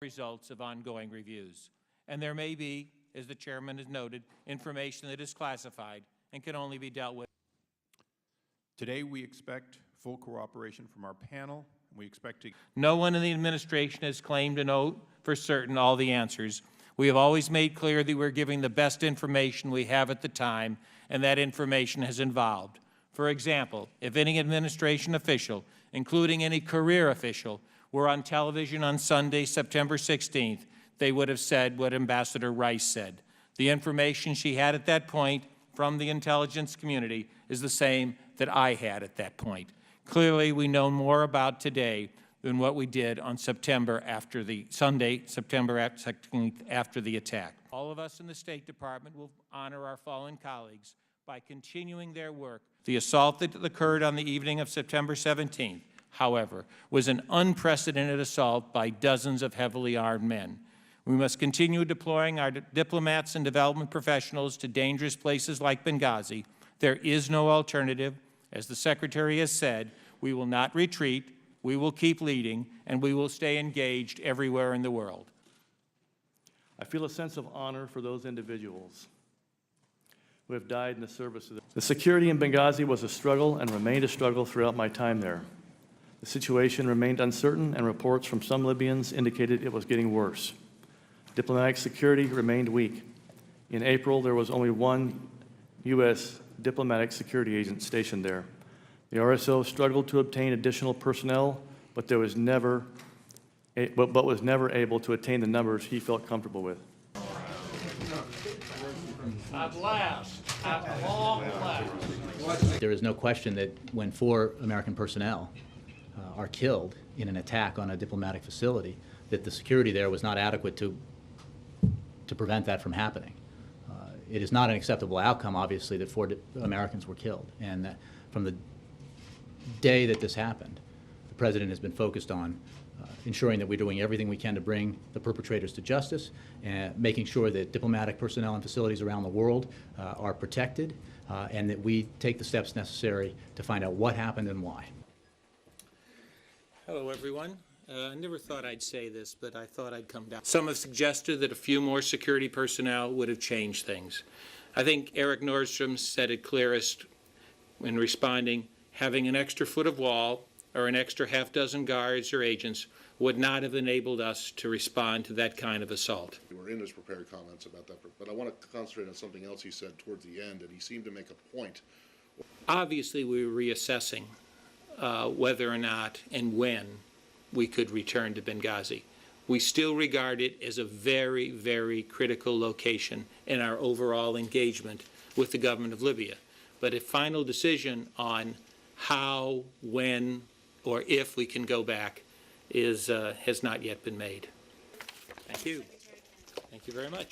results of ongoing reviews. And there may be, as the chairman has noted, information that is classified and can only be dealt with. Today, we expect full cooperation from our panel. We expect to... No one in the administration has claimed to know for certain all the answers. We have always made clear that we're giving the best information we have at the time, and that information has evolved. For example, if any administration official, including any career official, were on television on Sunday, September 16th, they would have said what Ambassador Rice said. The information she had at that point from the intelligence community is the same that I had at that point. Clearly, we know more about today than what we did on September after the Sunday, September 16th, after the attack. All of us in the State Department will honor our fallen colleagues by continuing their work. The assault that occurred on the evening of September 17th, however, was an unprecedented assault by dozens of heavily armed men. We must continue deploying our diplomats and development professionals to dangerous places like Benghazi. There is no alternative. As the Secretary has said, we will not retreat, we will keep leading, and we will stay engaged everywhere in the world. I feel a sense of honor for those individuals who have died in the service of the security in Benghazi was a struggle and remained a struggle throughout my time there. The situation remained uncertain, and reports from some Libyans indicated it was getting worse. Diplomatic security remained weak. In April, there was only one U.S. diplomatic security agent stationed there. The RSO struggled to obtain additional personnel, but was never able to attain the numbers he felt comfortable with. At last, at long last. There is no question that when 4 American personnel are killed in an attack on a diplomatic facility, that the security there was not adequate to prevent that from happening. It is not an acceptable outcome, obviously, that 4 Americans were killed. And that from the day that this happened, the President has been focused on ensuring that we're doing everything we can to bring the perpetrators to justice, and making sure that diplomatic personnel and facilities around the world are protected, and that we take the steps necessary to find out what happened and why. Hello, everyone. I never thought I'd say this, but I thought I'd come down. Some have suggested that a few more security personnel would have changed things. I think Eric Nordstrom said it clearest in responding: having an extra foot of wall or an extra half-dozen guards or agents would not have enabled us to respond to that kind of assault. We were in his prepared comments about that, but I want to concentrate on something else he said towards the end, and he seemed to make a point. Obviously, we were reassessing whether or not and when we could return to Benghazi. We still regard it as a very, very critical location in our overall engagement with the government of Libya. But a final decision on how, when, or if we can go back has not yet been made. Thank you. Thank you very much.